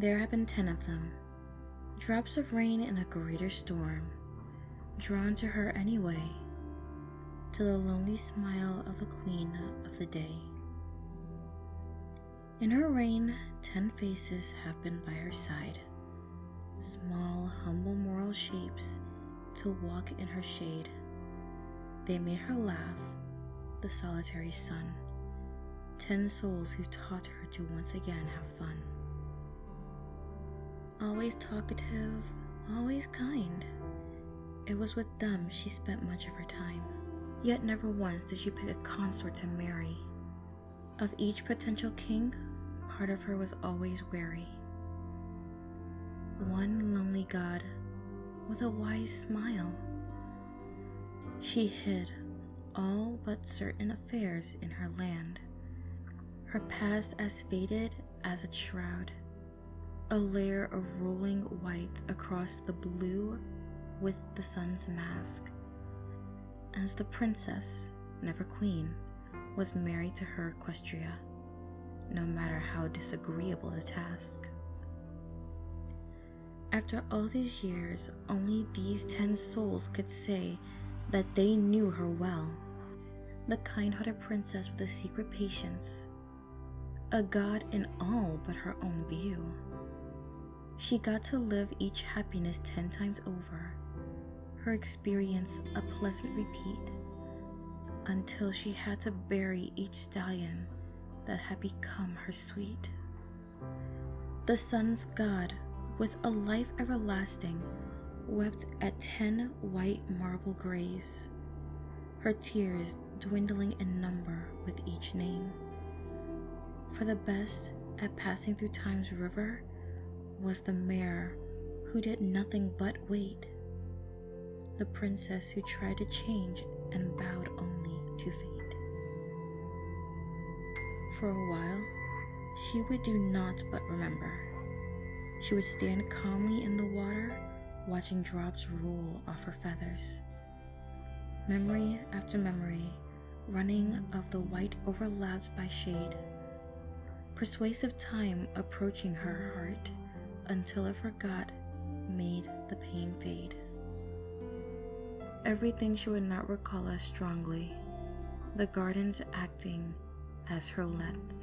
There had been 10 of them, drops of rain in a greater storm, drawn to her anyway, to the lonely smile of the queen of the day. In her reign, 10 faces have been by her side, small, humble moral shapes to walk in her shade. They made her laugh, the solitary sun, 10 souls who taught her to once again have fun. Always talkative, always kind, it was with them she spent much of her time. Yet never once did she pick a consort to marry. Of each potential king, part of her was always wary. One lonely god with a wise smile. She hid all but certain affairs in her land, her past as faded as a shroud, a layer of rolling white across the blue with the sun's mask, as the princess, never queen, was married to her Equestria, no matter how disagreeable the task. After all these years, only these 10 souls could say that they knew her well, the kind-hearted princess with a secret patience, a god in all but her own view. She got to live each happiness 10 times over, her experience a pleasant repeat, until she had to bury each stallion that had become her sweet. The sun's god, with a life everlasting, wept at 10 white marble graves, her tears dwindling in number with each name. For the best at passing through time's river was the mare who did nothing but wait, the princess who tried to change and bowed only to fate. For a while, she would do naught but remember. She would stand calmly in the water, watching drops roll off her feathers. Memory after memory, running of the white overlapped by shade. Persuasive time approaching her heart, until it forgot, made the pain fade. Everything she would not recall as strongly, the gardens acting as her length.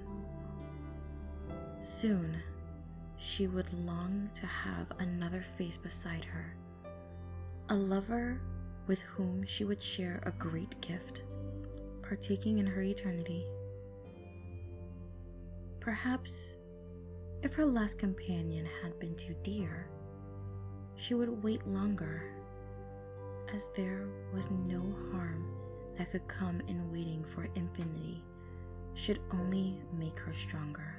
Soon, she would long to have another face beside her, a lover with whom she would share a great gift, partaking in her eternity. Perhaps, if her last companion had been too dear, she would wait longer, as there was no harm that could come in waiting for infinity, should only make her stronger.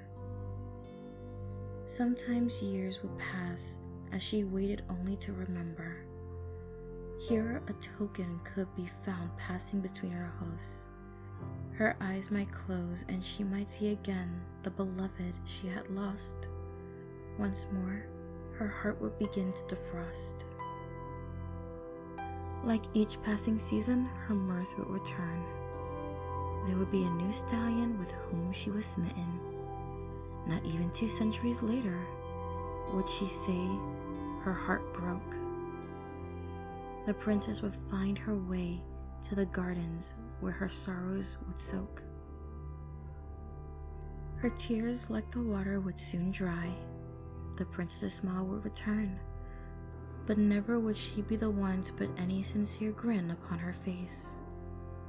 Sometimes years would pass as she waited only to remember. Here a token could be found passing between her hoofs. Her eyes might close and she might see again the beloved she had lost. Once more, her heart would begin to defrost. Like each passing season, her mirth would return. There would be a new stallion with whom she was smitten. Not even 2 centuries later would she say her heart broke. The princess would find her way to the gardens where her sorrows would soak. Her tears, like the water, would soon dry. The princess's smile would return, but never would she be the one to put any sincere grin upon her face.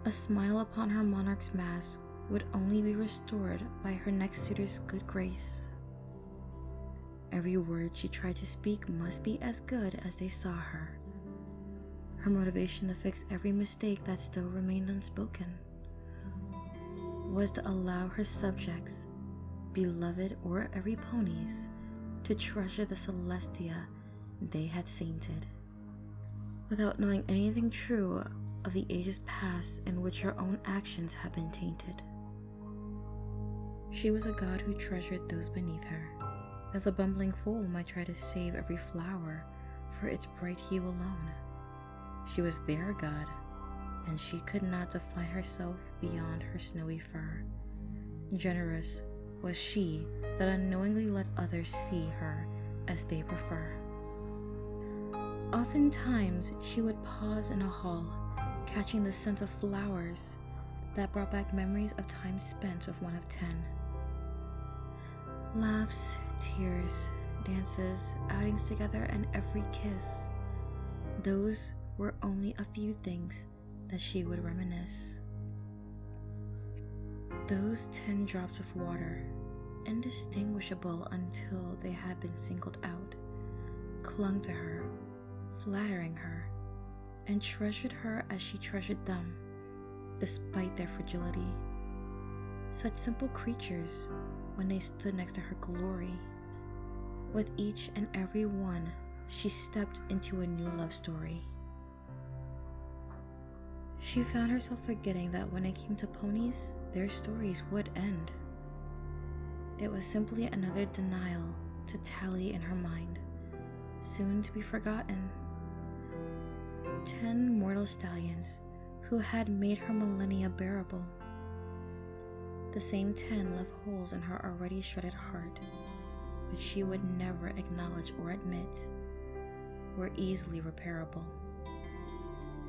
A smile upon her monarch's mask would only be restored by her next suitor's good grace. Every word she tried to speak must be as good as they saw her. Her motivation to fix every mistake that still remained unspoken was to allow her subjects, beloved or every ponies, to treasure the Celestia they had sainted, without knowing anything true of the ages past in which her own actions had been tainted. She was a god who treasured those beneath her, as a bumbling fool might try to save every flower for its bright hue alone. She was their god, and she could not define herself beyond her snowy fur. Generous was she that unknowingly let others see her as they prefer. Oftentimes, she would pause in a hall, catching the scent of flowers that brought back memories of time spent with one of 10. Laughs, tears, dances, outings together, and every kiss. Those were only a few things that she would reminisce. Those 10 drops of water, indistinguishable until they had been singled out, clung to her, flattering her, and treasured her as she treasured them, despite their fragility. Such simple creatures when they stood next to her glory. With each and every one, she stepped into a new love story. She found herself forgetting that when it came to ponies, their stories would end. It was simply another denial to tally in her mind, soon to be forgotten. 10 mortal stallions who had made her millennia bearable. The same 10 left holes in her already shredded heart, which she would never acknowledge or admit were easily repairable.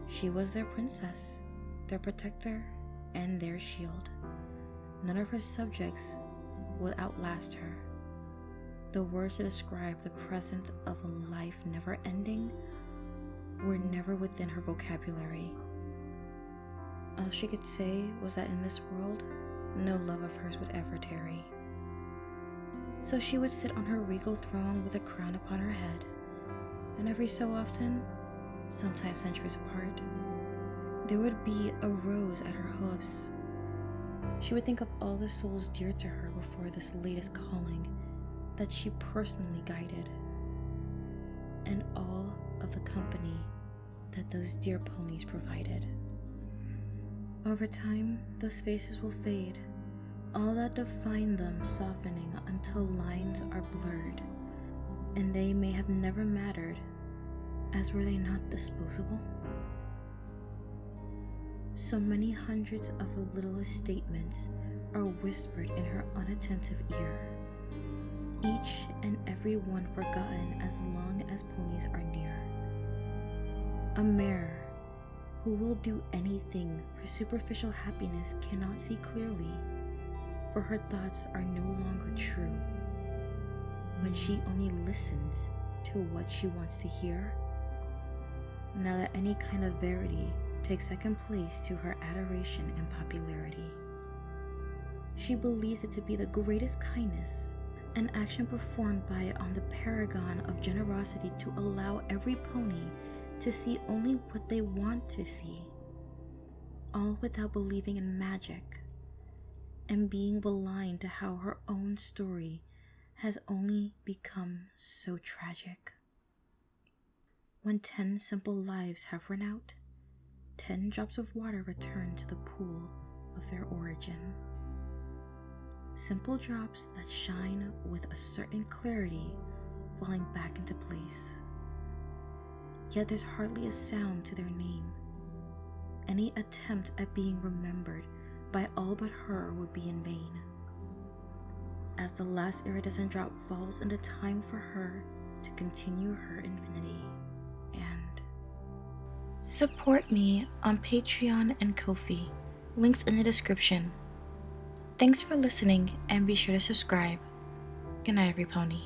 She was their princess, their protector, and their shield. None of her subjects would outlast her. The words to describe the presence of a life never ending were never within her vocabulary. All she could say was that in this world, no love of hers would ever tarry. So she would sit on her regal throne with a crown upon her head, and every so often, sometimes centuries apart, there would be a rose at her hoofs. She would think of all the souls dear to her before this latest calling that she personally guided, and all of the company that those dear ponies provided. Over time, those faces will fade, all that defined them softening until lines are blurred, and they may have never mattered, as were they not disposable? So many hundreds of the littlest statements are whispered in her unattentive ear, each and every one forgotten as long as ponies are near. A mare who will do anything for superficial happiness cannot see clearly, for her thoughts are no longer true. When she only listens to what she wants to hear, now that any kind of verity takes second place to her adoration and popularity. She believes it to be the greatest kindness, an action performed by on the paragon of generosity to allow every pony to see only what they want to see, all without believing in magic, and being blind to how her own story has only become so tragic. When 10 simple lives have run out, 10 drops of water return to the pool of their origin. Simple drops that shine with a certain clarity, falling back into place. Yet there's hardly a sound to their name. Any attempt at being remembered by all but her would be in vain, as the last iridescent drop falls into time for her to continue her infinity. And support me on Patreon and Ko-fi, links in the description. Thanks for listening, and be sure to subscribe. Good night, every pony.